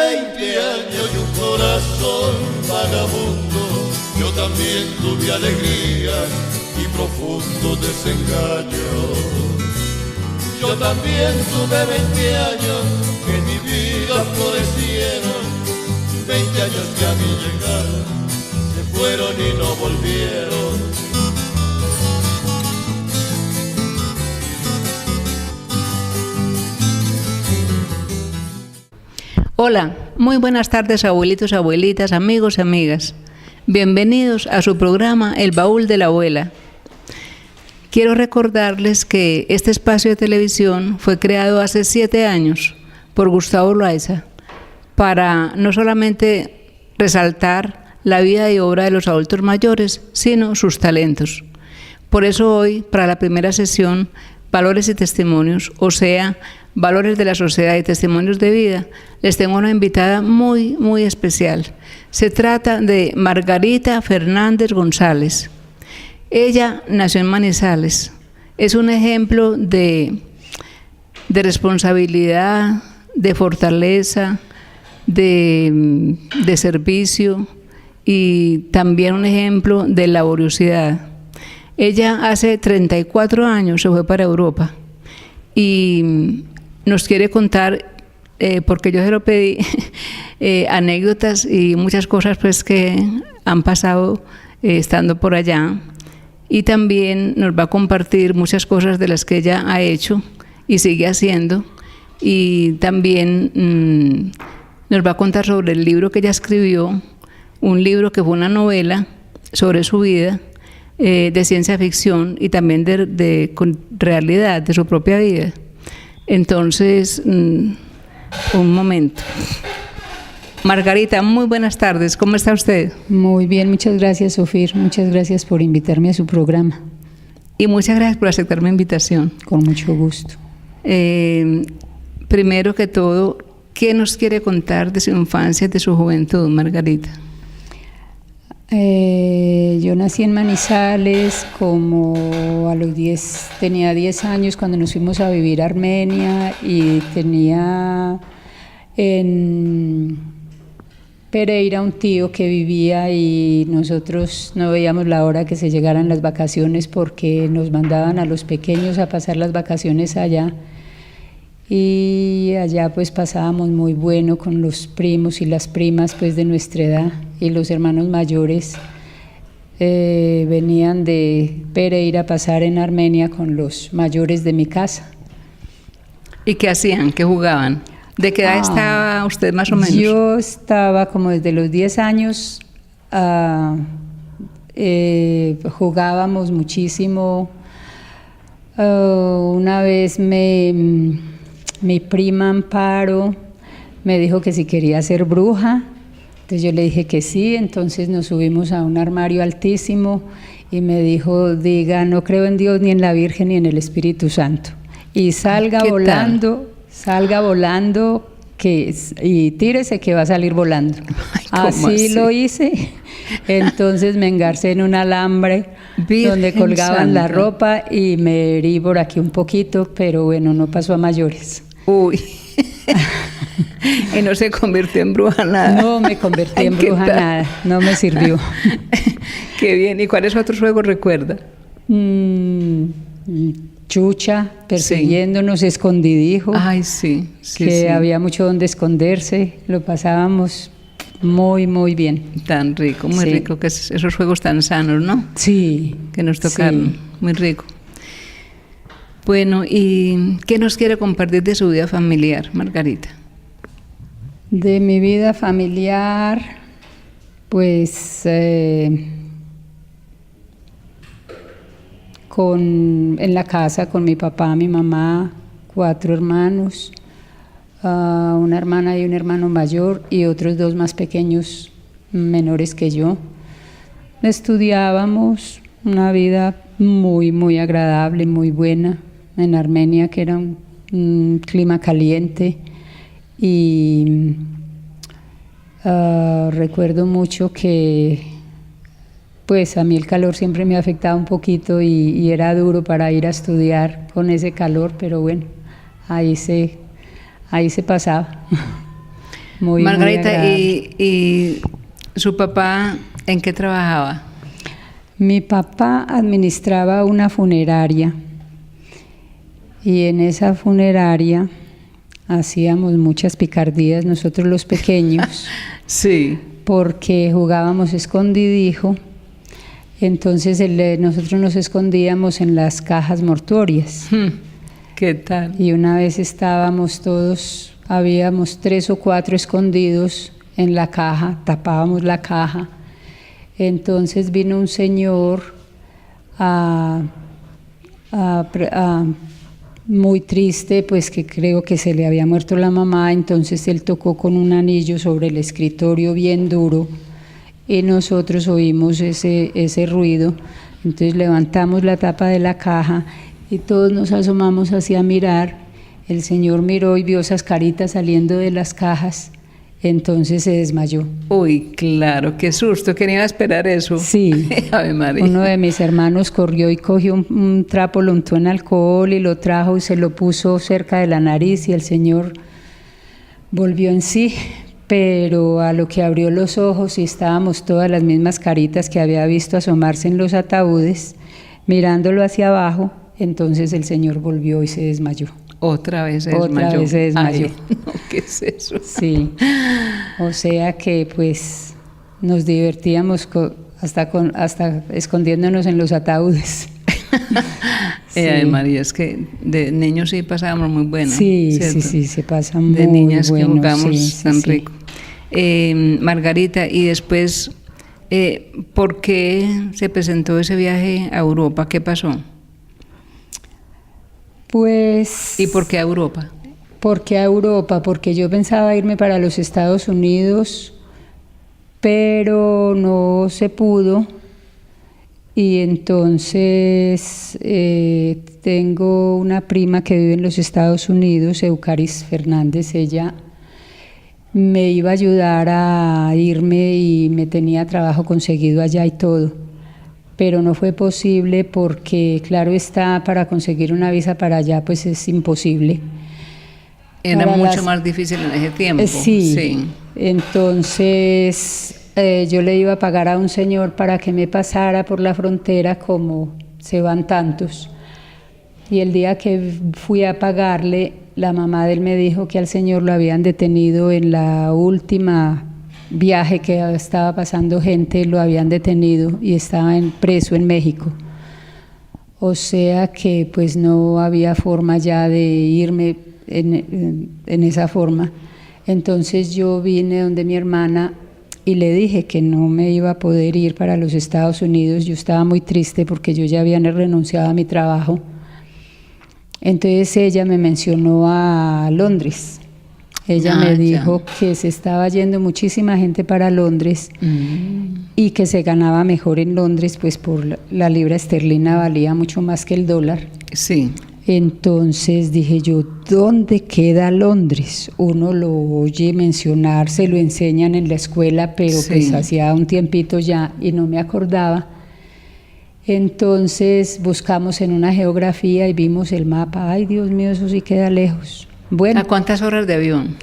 20 años y un corazón vagabundo, yo también tuve alegría y profundos desengaños. Yo también tuve 20 años que en mi vida florecieron, 20 años que a mi llegada se fueron y no volvieron. Hola, muy buenas tardes abuelitos, abuelitas, amigos y amigas. Bienvenidos a su programa El Baúl de la Abuela. Quiero recordarles que este espacio de televisión fue creado hace 7 años por Gustavo Loaiza para no solamente resaltar la vida y obra de los adultos mayores, sino sus talentos. Por eso hoy, para la primera sesión, Valores y Testimonios, o sea, Valores de la Sociedad y Testimonios de Vida, les tengo una invitada muy, muy especial. Se trata de Margarita Fernández González. Ella nació en Manizales. Es un ejemplo de responsabilidad, de fortaleza, de servicio y también un ejemplo de laboriosidad. Ella hace 34 años se fue para Europa y nos quiere contar, porque yo se lo pedí, anécdotas y muchas cosas pues que han pasado estando por allá. Y también nos va a compartir muchas cosas de las que ella ha hecho y sigue haciendo. Y también nos va a contar sobre el libro que ella escribió, un libro que fue una novela sobre su vida, de ciencia ficción y también con realidad de su propia vida. Entonces, un momento. Margarita, muy buenas tardes. ¿Cómo está usted? Muy bien, muchas gracias, Sofía. Muchas gracias por invitarme a su programa. Y muchas gracias por aceptar mi invitación. Con mucho gusto. Primero que todo, ¿qué nos quiere contar de su infancia y de su juventud, Margarita? Yo nací en Manizales, como a los 10, tenía 10 años cuando nos fuimos a vivir a Armenia, y tenía en Pereira un tío que vivía, y nosotros no veíamos la hora que se llegaran las vacaciones porque nos mandaban a los pequeños a pasar las vacaciones allá, y allá pues pasábamos muy bueno con los primos y las primas pues de nuestra edad, y los hermanos mayores venían de Pereira a pasar en Armenia con los mayores de mi casa. ¿Y qué hacían? ¿Qué jugaban? ¿De qué edad estaba usted más o menos? Yo estaba como desde los 10 años, jugábamos muchísimo. Una vez mi prima Amparo me dijo que si quería ser bruja, entonces yo le dije que sí, entonces nos subimos a un armario altísimo y me dijo, diga, no creo en Dios, ni en la Virgen, ni en el Espíritu Santo, y salga volando y tírese que va a salir volando. Ay, así lo hice. Entonces me engarcé en un alambre donde colgaban la ropa y me herí por aquí un poquito, pero bueno, no pasó a mayores. Uy. Y no se convirtió en bruja nada. No me convertí en bruja nada, no me sirvió. Qué bien. ¿Y cuáles otros juegos recuerda? Chucha, persiguiéndonos, sí. Escondidijo. Ay, sí. Que había mucho donde esconderse, lo pasábamos muy, muy bien. Tan rico, muy rico, que esos juegos tan sanos, ¿no? Sí. Que nos tocaron, muy rico. Bueno, ¿y qué nos quiere compartir de su vida familiar, Margarita? De mi vida familiar, pues en la casa con mi papá, mi mamá, 4 hermanos, una hermana y un hermano mayor y otros 2 más pequeños, menores que yo. Estudiábamos, una vida muy, muy agradable, muy buena en Armenia, que era un clima caliente, y recuerdo mucho que pues a mí el calor siempre me afectaba un poquito y era duro para ir a estudiar con ese calor, pero bueno, ahí se pasaba. Margarita, muy agradable. ¿y su papá en qué trabajaba? Mi papá administraba una funeraria y en esa funeraria hacíamos muchas picardías nosotros los pequeños. Sí. Porque jugábamos escondidijo, entonces nosotros nos escondíamos en las cajas mortuorias. ¿Qué tal? Y una vez estábamos todos, habíamos 3 o 4 escondidos en la caja, tapábamos la caja. Entonces vino un señor muy triste, pues que creo que se le había muerto la mamá, entonces él tocó con un anillo sobre el escritorio bien duro y nosotros oímos ese ruido, entonces levantamos la tapa de la caja y todos nos asomamos hacia mirar, el señor miró y vio esas caritas saliendo de las cajas, entonces se desmayó. Uy, claro, qué susto, que no iba a esperar eso. Sí, Ave María. uno de mis hermanos corrió y cogió un trapo, lo untó en alcohol y lo trajo y se lo puso cerca de la nariz y el señor volvió en sí, pero a lo que abrió los ojos y estábamos todas las mismas caritas que había visto asomarse en los ataúdes, mirándolo hacia abajo, entonces el señor volvió y se desmayó. Otra vez se desmayó. Otra vez se desmayó. Ay, no, ¿qué es eso? Sí, o sea que pues nos divertíamos hasta escondiéndonos en los ataúdes. Sí. María, es que de niños sí pasábamos muy bueno. Sí, ¿cierto? sí, se pasa muy de niñas bueno. Que jugamos sí, tan sí. rico. Margarita, y después, ¿por qué se presentó ese viaje a Europa? ¿Qué pasó? Pues... ¿Y por qué a Europa? ¿Por qué a Europa? Porque yo pensaba irme para los Estados Unidos, pero no se pudo. Y entonces tengo una prima que vive en los Estados Unidos, Eucaris Fernández, ella me iba a ayudar a irme y me tenía trabajo conseguido allá y todo. Pero no fue posible porque, claro está, para conseguir una visa para allá pues es imposible. Era mucho más difícil en ese tiempo. Sí. Entonces yo le iba a pagar a un señor para que me pasara por la frontera como se van tantos. Y el día que fui a pagarle, la mamá de él me dijo que al señor lo habían detenido en la última viaje que estaba pasando gente, lo habían detenido y estaba preso en México. O sea que pues no había forma ya de irme en esa forma. Entonces yo vine donde mi hermana y le dije que no me iba a poder ir para los Estados Unidos. Yo estaba muy triste porque yo ya había renunciado a mi trabajo. Entonces ella me mencionó a Londres. Ella me dijo que se estaba yendo muchísima gente para Londres y que se ganaba mejor en Londres, pues por la libra esterlina valía mucho más que el dólar. Sí. Entonces dije yo, ¿dónde queda Londres? Uno lo oye mencionar, se lo enseñan en la escuela, pero pues hacía un tiempito ya y no me acordaba. Entonces buscamos en una geografía y vimos el mapa. Ay, Dios mío, eso sí queda lejos. Bueno, ¿a cuántas horas de avión?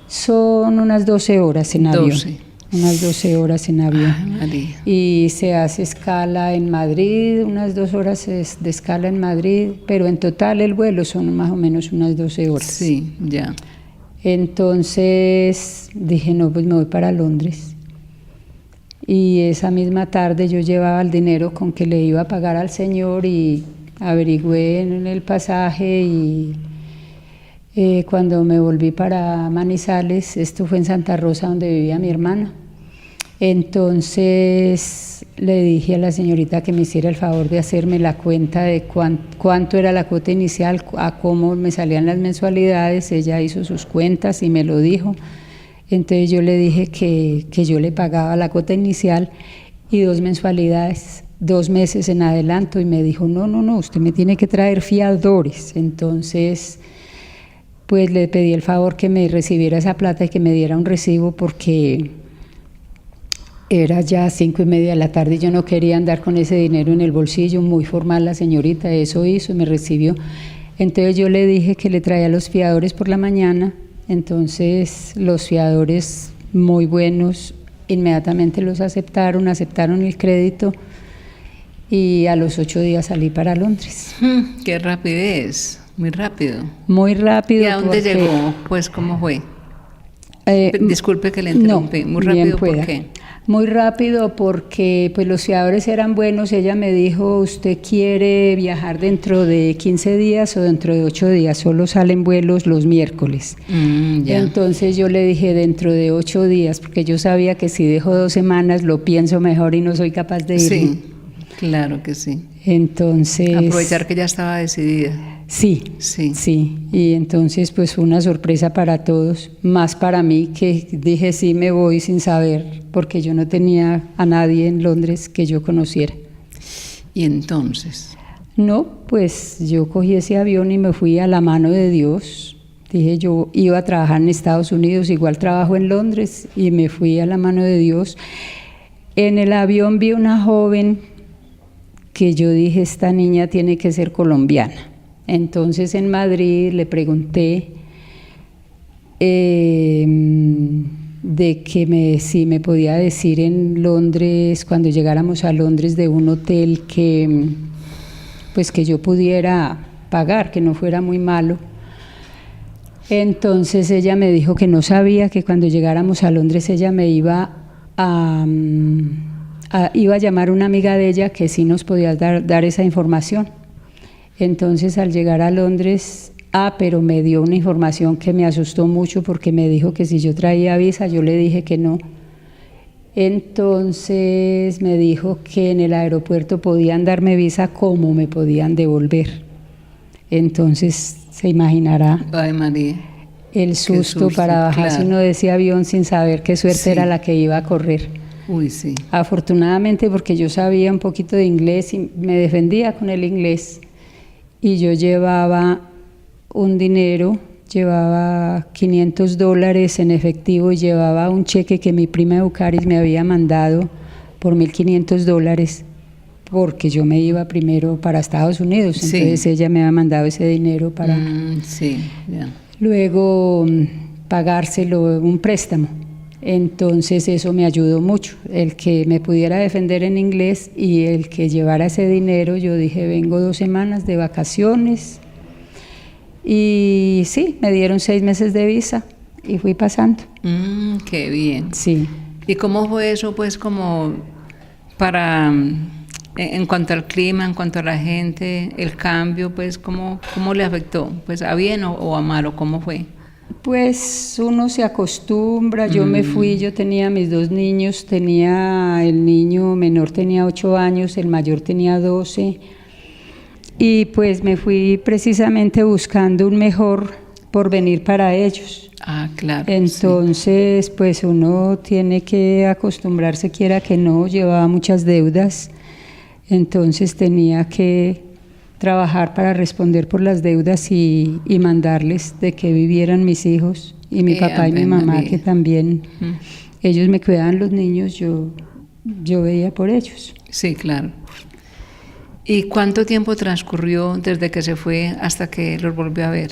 Son unas 12 horas en avión. 12. Unas 12 horas en avión. Ay, María. Y se hace escala en Madrid, unas 2 horas de escala en Madrid, pero en total el vuelo son más o menos unas 12 horas. Sí, ya. Entonces dije, no, pues me voy para Londres. Y esa misma tarde yo llevaba el dinero con que le iba a pagar al señor y averigüé en el pasaje y cuando me volví para Manizales, esto fue en Santa Rosa donde vivía mi hermana, entonces le dije a la señorita que me hiciera el favor de hacerme la cuenta de cuánto era la cuota inicial, a cómo me salían las mensualidades. Ella hizo sus cuentas y me lo dijo. Entonces yo le dije que yo le pagaba la cuota inicial y 2 mensualidades, 2 meses en adelanto, y me dijo, no, usted me tiene que traer fiadores. Entonces pues le pedí el favor que me recibiera esa plata y que me diera un recibo porque era ya 5:30 de la tarde y yo no quería andar con ese dinero en el bolsillo. Muy formal la señorita, eso hizo y me recibió. Entonces yo le dije que le traía los fiadores por la mañana Entonces los fiadores muy buenos inmediatamente los aceptaron el crédito y a los 8 días salí para Londres. ¡Qué rapidez! Muy rápido. Muy rápido. ¿Y a dónde llegó? Pues, ¿cómo fue? Disculpe que le interrumpí. No, muy rápido, ¿por qué? Muy rápido porque pues los fiadores eran buenos. Ella me dijo, ¿usted quiere viajar dentro de 15 días o dentro de 8 días? Solo salen vuelos los miércoles. Entonces yo le dije dentro de 8 días, porque yo sabía que si dejo 2 semanas lo pienso mejor y no soy capaz de ir. Sí, claro que sí. Entonces... aprovechar que ya estaba decidida. Sí. Y entonces pues fue una sorpresa para todos, más para mí, que dije sí me voy sin saber, porque yo no tenía a nadie en Londres que yo conociera. ¿Y entonces? No, pues yo cogí ese avión y me fui a la mano de Dios. Dije, yo iba a trabajar en Estados Unidos, igual trabajo en Londres, y me fui a la mano de Dios. En el avión vi una joven que yo dije, esta niña tiene que ser colombiana. Entonces en Madrid le pregunté de que si me podía decir en Londres, cuando llegáramos a Londres, de un hotel que pues que yo pudiera pagar, que no fuera muy malo. Entonces ella me dijo que no sabía, que cuando llegáramos a Londres ella me iba a llamar una amiga de ella que sí nos podía dar esa información. Entonces al llegar a Londres, pero me dio una información que me asustó mucho, porque me dijo que si yo traía visa, yo le dije que no. Entonces me dijo que en el aeropuerto podían darme visa como me podían devolver. Entonces se imaginará. Ay, María. El susto para bajarse uno de ese avión sin saber qué suerte era la que iba a correr. Uy, sí. Afortunadamente, porque yo sabía un poquito de inglés y me defendía con el inglés. Y yo llevaba un dinero, llevaba $500 en efectivo y llevaba un cheque que mi prima Eucaris me había mandado por $1,500, porque yo me iba primero para Estados Unidos. Entonces ella me había mandado ese dinero para luego pagárselo, un préstamo. Entonces eso me ayudó mucho, el que me pudiera defender en inglés y el que llevara ese dinero. Yo dije, vengo 2 semanas de vacaciones, y sí, me dieron 6 meses de visa y fui pasando. Qué bien. Sí. ¿Y cómo fue eso, pues, como para, en cuanto al clima, en cuanto a la gente, el cambio, pues, cómo le afectó? Pues, ¿a bien o a mal, o cómo fue? Pues uno se acostumbra. Yo me fui, yo tenía mis 2 niños, el niño menor tenía 8 años, el mayor tenía 12, y pues me fui precisamente buscando un mejor porvenir para ellos. Claro. Entonces, pues uno tiene que acostumbrarse, quiera que no. Llevaba muchas deudas, entonces tenía que trabajar para responder por las deudas y mandarles de que vivieran mis hijos y mi papá y mi mamá, que también ellos me cuidaban los niños, yo veía por ellos. Sí, claro. ¿Y cuánto tiempo transcurrió desde que se fue hasta que los volvió a ver?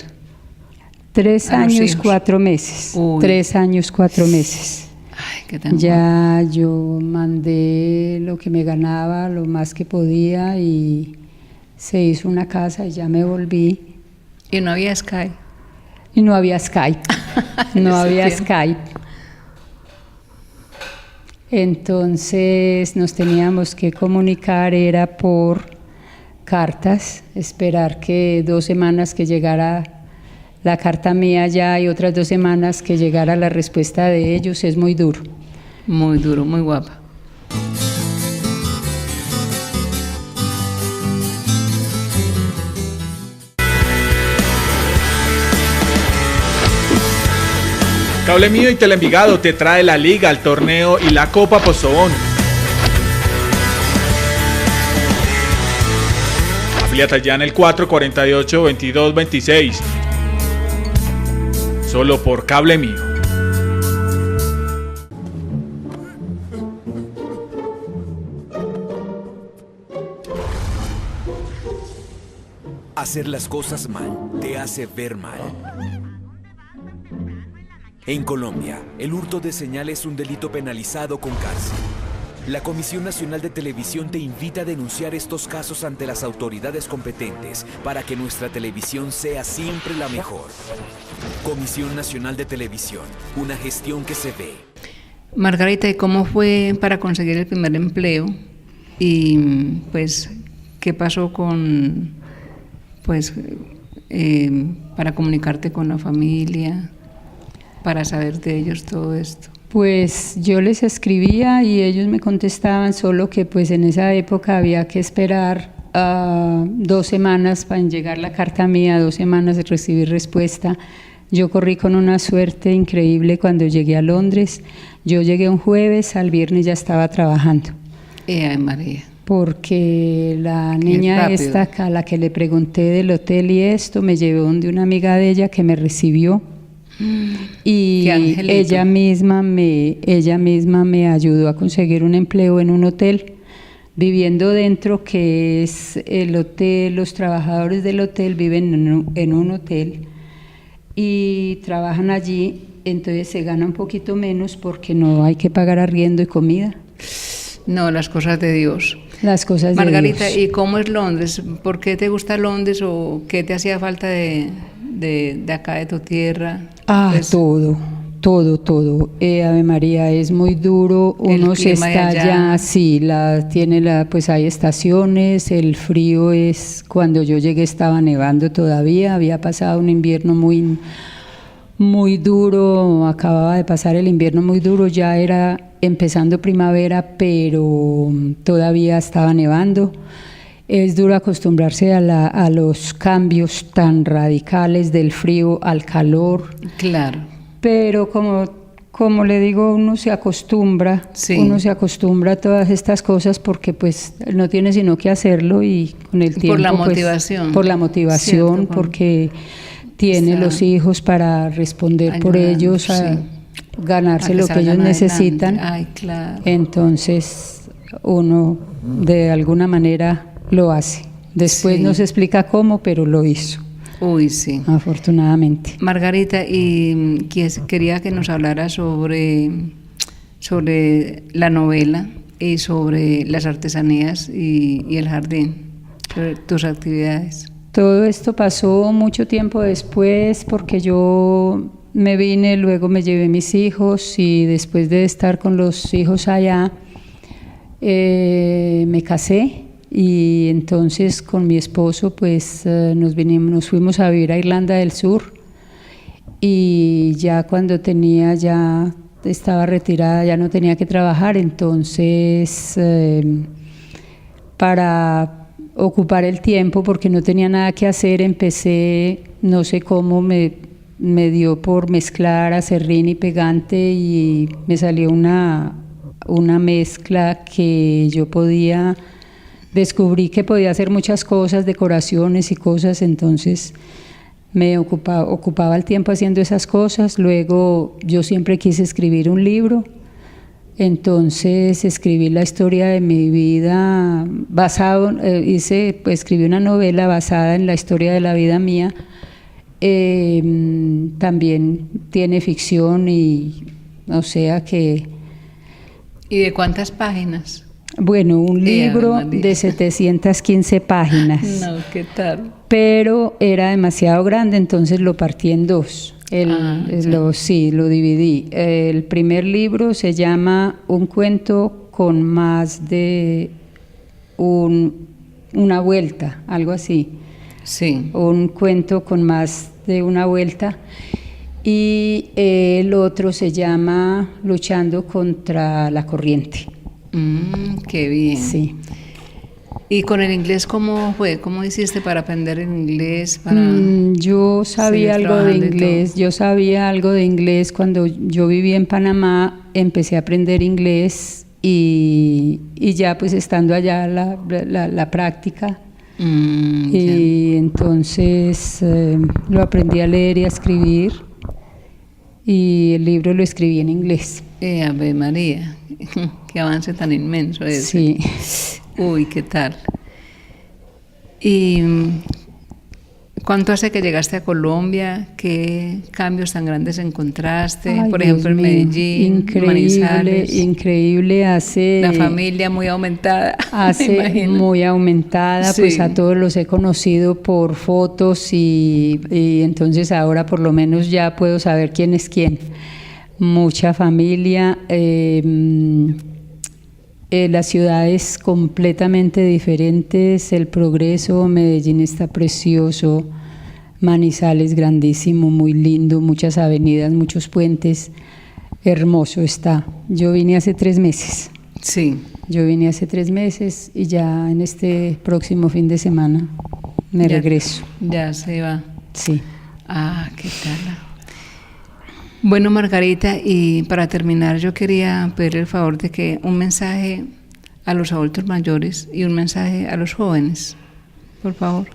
3 años, 4 meses. 3 años, 4 meses. Ay, qué tan ya bueno. Yo mandé lo que me ganaba, lo más que podía, y se hizo una casa y ya me volví. ¿Y no había Skype? Y no había Skype. No había Skype. Entonces nos teníamos que comunicar, era por cartas, esperar que 2 semanas que llegara la carta mía ya y otras 2 semanas que llegara la respuesta de ellos. Es muy duro. Muy duro, muy guapa. Cable Mío y Teleenvigado te trae la Liga, el torneo y la Copa Postobón. Afíliate ya en el 448-2226. Solo por Cable Mío. Hacer las cosas mal te hace ver mal. En Colombia, el hurto de señal es un delito penalizado con cárcel. La Comisión Nacional de Televisión te invita a denunciar estos casos ante las autoridades competentes para que nuestra televisión sea siempre la mejor. Comisión Nacional de Televisión, una gestión que se ve. Margarita, ¿y cómo fue para conseguir el primer empleo? Y pues, ¿qué pasó con, pues, para comunicarte con la familia, para saber de ellos todo esto? Pues yo les escribía y ellos me contestaban, solo que pues en esa época había que esperar 2 semanas para llegar la carta mía, 2 semanas de recibir respuesta. Yo corrí con una suerte increíble cuando llegué a Londres. Yo llegué un jueves, al viernes ya estaba trabajando. Ay, María. Porque la niña esta a la que le pregunté del hotel y esto, me llevó donde una amiga de ella que me recibió. Y ella misma me ayudó a conseguir un empleo en un hotel, viviendo dentro, que es el hotel. Los trabajadores del hotel viven en un hotel y trabajan allí, entonces se gana un poquito menos porque no hay que pagar arriendo y comida. No, las cosas de Dios. Las cosas Margarita, de Dios. ¿y cómo es Londres? ¿Por qué te gusta Londres o qué te hacía falta de acá, de tu tierra? Pues, todo. Ave María, es muy duro, uno se está allá, sí, pues hay estaciones, el frío es, cuando yo llegué estaba nevando todavía, había pasado un invierno muy, muy duro, acababa de pasar el invierno muy duro, ya era empezando primavera, pero todavía estaba nevando. Es duro acostumbrarse a los cambios tan radicales del frío al calor. Claro. Pero como le digo, uno se acostumbra, sí. Uno se acostumbra a todas estas cosas porque pues no tiene sino que hacerlo y con el tiempo. Por la pues, motivación. Por la motivación, cierto, porque tiene los hijos para responder por ellos, sí, ganarse lo que ellos necesitan. Ay, claro. Entonces uno de alguna manera lo hace. Después no se explica cómo, pero lo hizo. Uy, sí. Afortunadamente. Margarita, y quería que nos hablara sobre la novela y sobre las artesanías y el jardín, sobre tus actividades. Todo esto pasó mucho tiempo después porque yo me vine, luego me llevé mis hijos y después de estar con los hijos allá me casé. Y entonces con mi esposo pues nos fuimos a vivir a Irlanda del Sur y ya cuando ya estaba retirada, ya no tenía que trabajar, entonces para ocupar el tiempo, porque no tenía nada que hacer, empecé, no sé cómo, me dio por mezclar acerrín y pegante y me salió una mezcla que yo descubrí que podía hacer muchas cosas, decoraciones y cosas, entonces me ocupaba el tiempo haciendo esas cosas. Luego yo siempre quise escribir un libro, entonces escribí la historia de mi vida escribí una novela basada en la historia de la vida mía. También tiene ficción y o sea que... ¿Y de cuántas páginas? Bueno, un libro de 715 páginas. No, ¿qué tal? Pero era demasiado grande, entonces lo partí en 2. Lo dividí. El primer libro se llama Un cuento con más de una vuelta, algo así. Sí. Un cuento con más de una vuelta. Y el otro se llama Luchando contra la corriente. Qué bien. Sí. ¿Y con el inglés cómo fue? ¿Cómo hiciste para aprender el inglés? Yo sabía algo de inglés. Yo sabía algo de inglés cuando yo vivía en Panamá. Empecé a aprender inglés y ya pues estando allá la práctica. Y entonces lo aprendí a leer y a escribir. Y el libro lo escribí en inglés. Ave María, qué avance tan inmenso ese. Sí. Uy, ¿qué tal? ¿Y ¿Cuánto hace que llegaste a Colombia? ¿Qué cambios tan grandes encontraste? Ay, Por ejemplo, en Dios mío, Medellín, increíble, Manizales. increíble. La familia muy aumentada. me Hace imagino. muy aumentada, Sí. pues a todos los he conocido por fotos y entonces ahora por lo menos ya puedo saber quién es quién. Mucha familia, las ciudades completamente diferentes, el progreso, Medellín está precioso, Manizales grandísimo, muy lindo, muchas avenidas, muchos puentes, hermoso está. Yo vine hace 3 meses. Sí. Yo vine hace 3 meses y ya en este próximo fin de semana me Ya- regreso. Ya se va. Sí. Ah, ¿qué tal? Bueno, Margarita, y para terminar, yo quería pedirle el favor de que un mensaje a los adultos mayores y un mensaje a los jóvenes, por favor.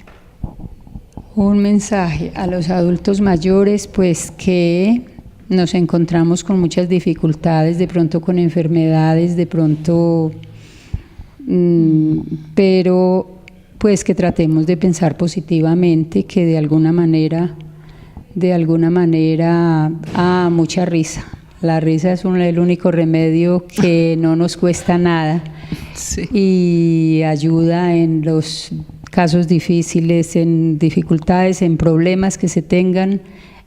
Un mensaje a los adultos mayores, pues que nos encontramos con muchas dificultades, de pronto con enfermedades, de pronto, pero pues que tratemos de pensar positivamente, que de alguna manera, mucha risa. La risa es el único remedio que no nos cuesta nada Sí. y ayuda en los casos difíciles, en dificultades, en problemas que se tengan.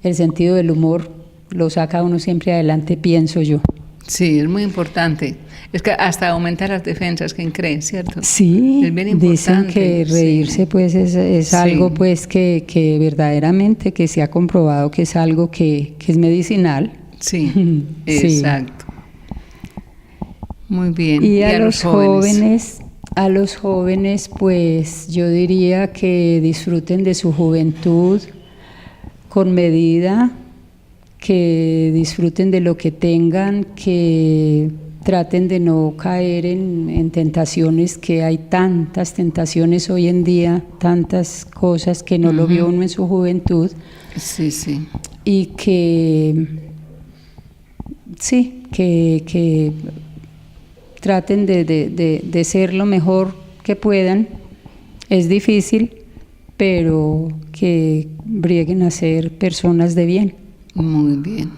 El sentido del humor lo saca a uno siempre adelante, pienso yo. Sí, es muy importante. Es que hasta aumenta las defensas, ¿quién cree, cierto? Sí, Es bien importante. dicen que reírse sí. pues es Sí. algo pues que verdaderamente que se ha comprobado que es algo que es medicinal. Sí, Sí. exacto. Muy bien. Y a los jóvenes pues yo diría que disfruten de su juventud con medida, que disfruten de lo que tengan, que traten de no caer en tentaciones, que hay tantas tentaciones hoy en día, tantas cosas que no lo vio uno en su juventud, Sí, sí. y que sí, que traten de ser lo mejor que puedan. Es difícil, pero que brieguen a ser personas de bien. Muy bien.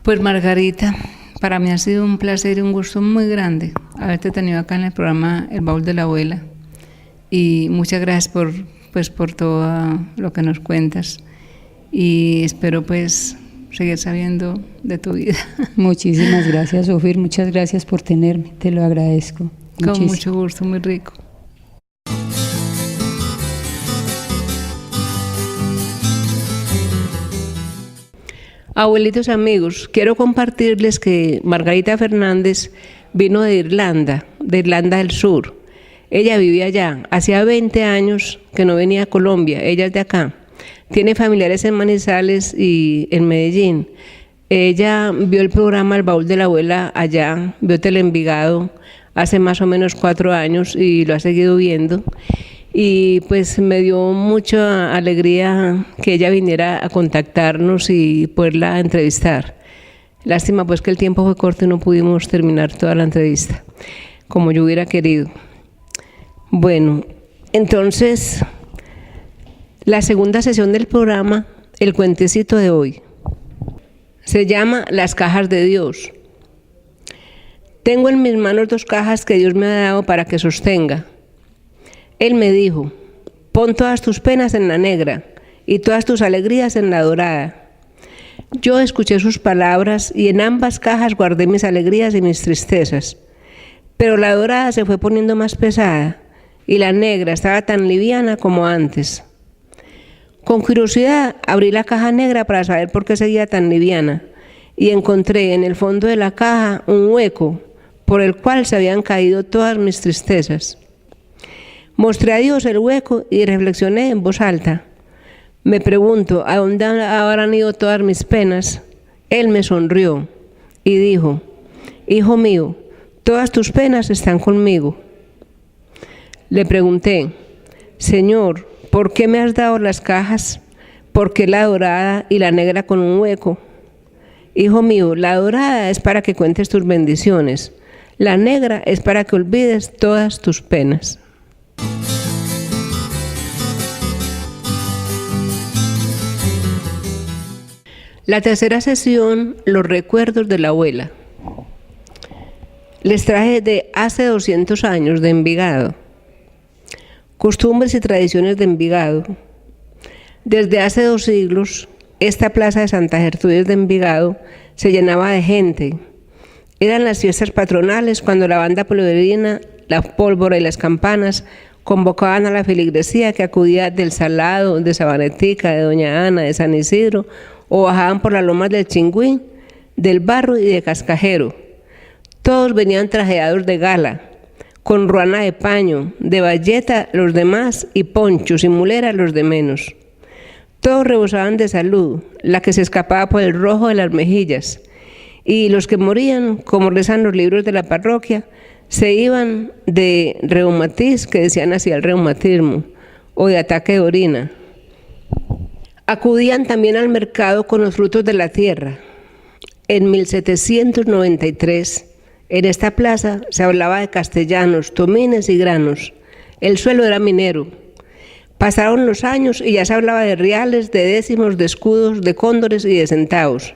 Pues Margarita, para mí ha sido un placer y un gusto muy grande haberte tenido acá en el programa El Baúl de la Abuela. Y muchas gracias por todo lo que nos cuentas. Y espero pues seguir sabiendo de tu vida. Muchísimas gracias, Sofía. Muchas gracias por tenerme. Te lo agradezco. Con Muchísimo. mucho gusto, muy rico. Abuelitos amigos, quiero compartirles que Margarita Fernández vino de Irlanda del Sur. Ella vivía allá, hacía 20 años que no venía a Colombia, ella es de acá. Tiene familiares en Manizales y en Medellín. Ella vio el programa El Baúl de la Abuela allá, vio Teleenvigado hace más o menos 4 años y lo ha seguido viendo. Y pues me dio mucha alegría que ella viniera a contactarnos y poderla entrevistar. Lástima pues que el tiempo fue corto y no pudimos terminar toda la entrevista como yo hubiera querido. Bueno, entonces la segunda sesión del programa, el cuentecito de hoy, se llama Las cajas de Dios. Tengo en mis manos 2 cajas que Dios me ha dado para que sostenga. Él me dijo, pon todas tus penas en la negra y todas tus alegrías en la dorada. Yo escuché sus palabras y en ambas cajas guardé mis alegrías y mis tristezas. Pero la dorada se fue poniendo más pesada y la negra estaba tan liviana como antes. Con curiosidad abrí la caja negra para saber por qué seguía tan liviana y encontré en el fondo de la caja un hueco por el cual se habían caído todas mis tristezas. Mostré a Dios el hueco y reflexioné en voz alta. Me pregunto, ¿a dónde habrán ido todas mis penas? Él me sonrió y dijo, hijo mío, todas tus penas están conmigo. Le pregunté, Señor, ¿por qué me has dado las cajas? ¿Por qué la dorada y la negra con un hueco? Hijo mío, la dorada es para que cuentes tus bendiciones. La negra es para que olvides todas tus penas. La tercera sesión, los recuerdos de la abuela. Les traje de hace 200 años de Envigado. Costumbres y tradiciones de Envigado. Desde hace 2 siglos, esta plaza de Santa Gertrudis de Envigado se llenaba de gente. Eran las fiestas patronales cuando la banda pueblerina, la pólvora y las campanas convocaban a la feligresía que acudía del Salado, de Sabanetica, de Doña Ana, de San Isidro, o bajaban por las lomas del Chingüí, del Barro y de Cascajero. Todos venían trajeados de gala, con ruana de paño, de bayeta los demás y ponchos y mulera los de menos. Todos rebosaban de salud, la que se escapaba por el rojo de las mejillas, y los que morían, como rezan los libros de la parroquia, se iban de reumatiz, que decían así el reumatismo, o de ataque de orina. Acudían también al mercado con los frutos de la tierra. En 1793, en esta plaza se hablaba de castellanos, tomines y granos. El suelo era minero. Pasaron los años y ya se hablaba de reales, de décimos, de escudos, de cóndores y de centavos.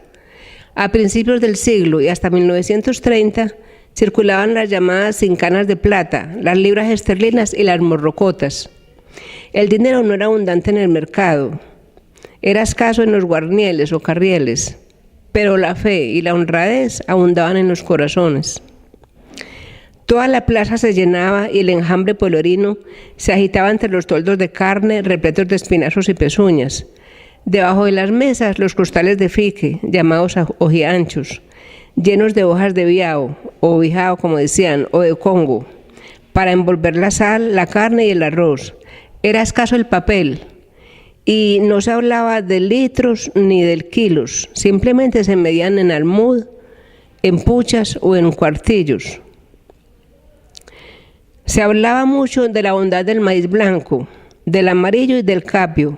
A principios del siglo y hasta 1930 circulaban las llamadas cincanas de plata, las libras esterlinas y las morrocotas. El dinero no era abundante en el mercado, era escaso en los guarnieles o carrieles, pero la fe y la honradez abundaban en los corazones. Toda la plaza se llenaba y el enjambre pueblerino se agitaba entre los toldos de carne repletos de espinazos y pezuñas. Debajo de las mesas los costales de fique, llamados ojianchos, llenos de hojas de biao, o bijao como decían, o de congo, para envolver la sal, la carne y el arroz. Era escaso el papel y no se hablaba de litros ni de kilos, simplemente se medían en almud, en puchas o en cuartillos. Se hablaba mucho de la bondad del maíz blanco, del amarillo y del capio.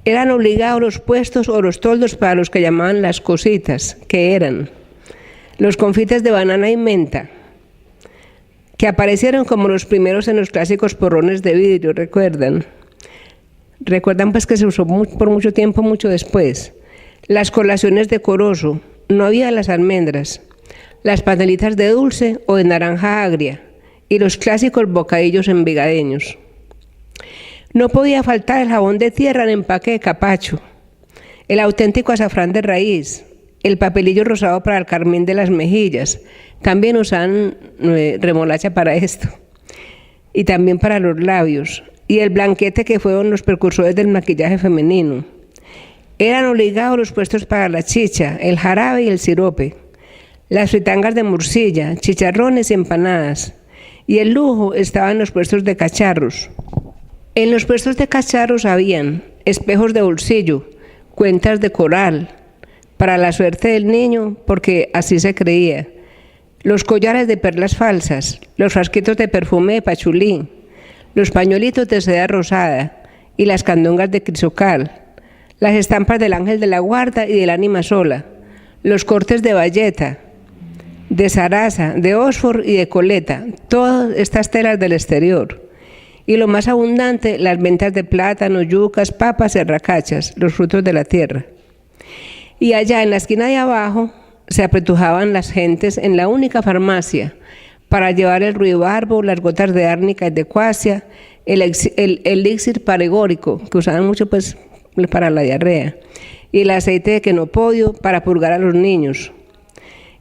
Eran obligados los puestos o los toldos para los que llamaban las cositas, que eran los confites de banana y menta, que aparecieron como los primeros en los clásicos porrones de vidrio, ¿recuerdan? Recuerdan pues que se usó por mucho tiempo, mucho después. Las colaciones de corozo, no había las almendras, las panelitas de dulce o de naranja agria, y los clásicos bocadillos envigadeños. No podía faltar el jabón de tierra en empaque de capacho, el auténtico azafrán de raíz, el papelillo rosado para el carmín de las mejillas, también usaban remolacha para esto, y también para los labios, y el blanquete que fueron los precursores del maquillaje femenino. Eran obligados los puestos para la chicha, el jarabe y el sirope, las fritangas de morcilla, chicharrones y empanadas, y el lujo estaba en los puestos de cacharros. En los puestos de cacharros habían espejos de bolsillo, cuentas de coral, para la suerte del niño, porque así se creía, los collares de perlas falsas, los frasquitos de perfume de pachulí, los pañuelitos de seda rosada y las candongas de crisocal, las estampas del ángel de la guarda y del ánima sola, los cortes de bayeta, de zaraza, de ósfor y de coleta, todas estas telas del exterior. Y lo más abundante, las ventas de plátano, yucas, papas y arracachas, los frutos de la tierra. Y allá en la esquina de abajo se apretujaban las gentes en la única farmacia para llevar el ruibarbo, las gotas de árnica y de cuasia, el elixir paregórico, que usaban mucho pues para la diarrea, y el aceite de quenopodio para purgar a los niños,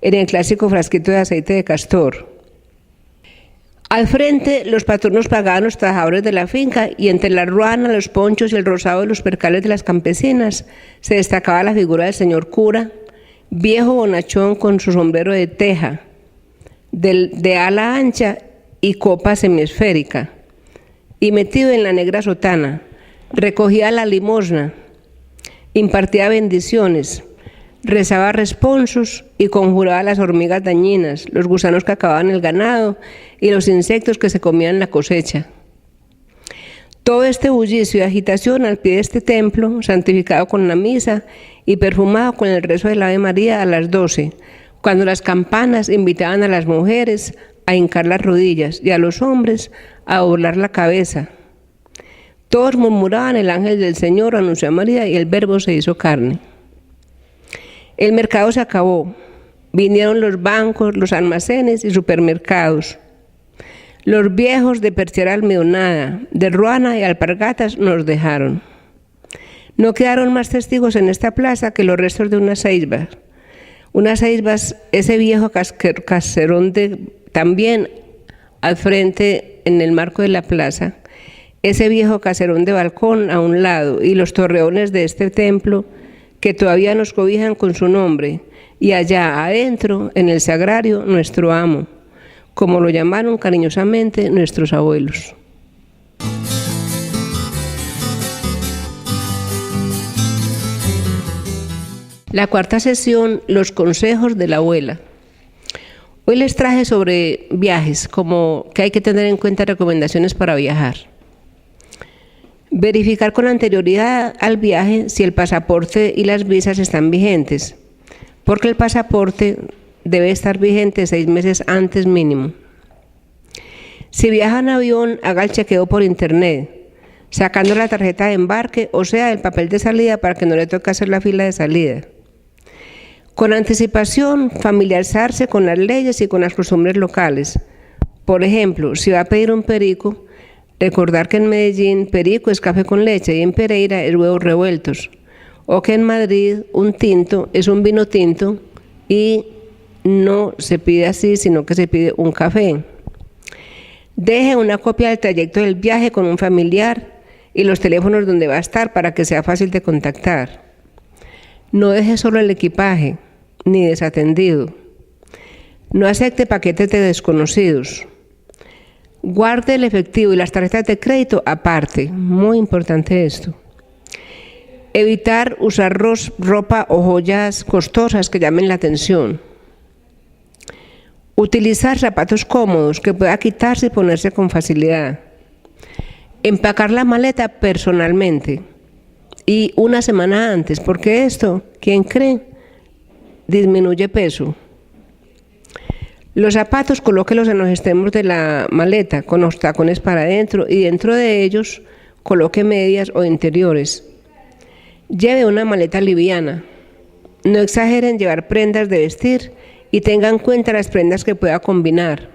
en el clásico frasquito de aceite de castor. Al frente, los patronos pagaban los trabajadores de la finca y entre la ruana, los ponchos y el rosado de los percales de las campesinas se destacaba la figura del señor cura, viejo bonachón con su sombrero de teja, de ala ancha y copa semiesférica, y metido en la negra sotana, recogía la limosna, impartía bendiciones, rezaba responsos y conjuraba las hormigas dañinas, los gusanos que acababan el ganado y los insectos que se comían la cosecha. Todo este bullicio y agitación al pie de este templo, santificado con la misa y perfumado con el rezo del Ave María a las 12, cuando las campanas invitaban a las mujeres a hincar las rodillas y a los hombres a doblar la cabeza. Todos murmuraban: el ángel del Señor anunció a María y el Verbo se hizo carne. El mercado se acabó. Vinieron los bancos, los almacenes y supermercados. Los viejos de persiana almidonada, de ruana y alpargatas nos dejaron. No quedaron más testigos en esta plaza que los restos de unas ceibas. Unas ceibas, ese viejo caserón también al frente en el marco de la plaza, ese viejo caserón de balcón a un lado y los torreones de este templo que todavía nos cobijan con su nombre, y allá adentro, en el sagrario, nuestro amo, como lo llamaron cariñosamente nuestros abuelos. La cuarta sesión, los consejos de la abuela. Hoy les traje sobre viajes, como que hay que tener en cuenta recomendaciones para viajar. Verificar con anterioridad al viaje si el pasaporte y las visas están vigentes, porque el pasaporte debe estar vigente 6 meses antes mínimo. Si viaja en avión, haga el chequeo por internet, sacando la tarjeta de embarque, o sea, el papel de salida para que no le toque hacer la fila de salida. Con anticipación, familiarizarse con las leyes y con las costumbres locales. Por ejemplo, si va a pedir un perico, recordar que en Medellín perico es café con leche y en Pereira es huevos revueltos. O que en Madrid un tinto es un vino tinto y no se pide así, sino que se pide un café. Deje una copia del trayecto del viaje con un familiar y los teléfonos donde va a estar para que sea fácil de contactar. No deje solo el equipaje, ni desatendido. No acepte paquetes de desconocidos. Guarde el efectivo y las tarjetas de crédito aparte. Muy importante esto. Evitar usar ropa o joyas costosas que llamen la atención. Utilizar zapatos cómodos que pueda quitarse y ponerse con facilidad. Empacar la maleta personalmente y una semana antes, porque esto, ¿quién cree? Disminuye peso. Los zapatos colóquelos en los extremos de la maleta con los tacones para adentro y dentro de ellos coloque medias o interiores. Lleve una maleta liviana. No exageren en llevar prendas de vestir y tengan en cuenta las prendas que pueda combinar.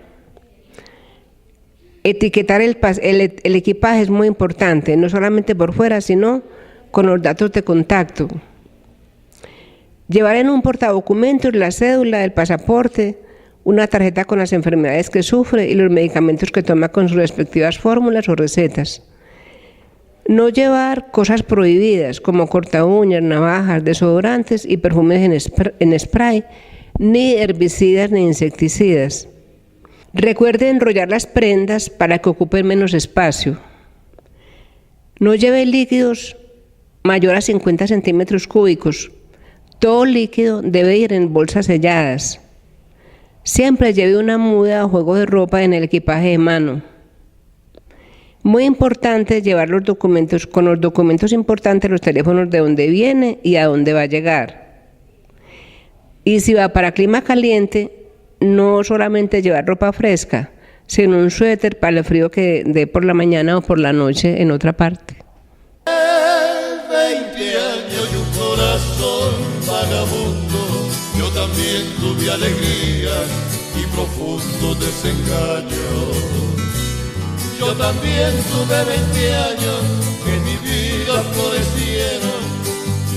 Etiquetar el equipaje es muy importante, no solamente por fuera, sino con los datos de contacto. Llevar en un portadocumentos la cédula, el pasaporte, una tarjeta con las enfermedades que sufre y los medicamentos que toma con sus respectivas fórmulas o recetas. No llevar cosas prohibidas como corta uñas, navajas, desodorantes y perfumes en spray, ni herbicidas ni insecticidas. Recuerde enrollar las prendas para que ocupen menos espacio. No lleve líquidos mayor a 50 centímetros cúbicos. Todo líquido debe ir en bolsas selladas. Siempre lleve una muda o juego de ropa en el equipaje de mano. Muy importante llevar los documentos, con los documentos importantes, los teléfonos de dónde viene y a dónde va a llegar. Y si va para clima caliente, no solamente llevar ropa fresca, sino un suéter para el frío que dé por la mañana o por la noche en otra parte. 20 años y un corazón vagabundo, yo también tuve alegría y profundo desengaño. Yo también tuve 20 años que mi vida florecieron,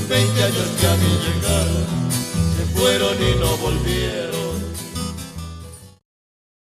20 años que a mi llegar se fueron y no volvieron.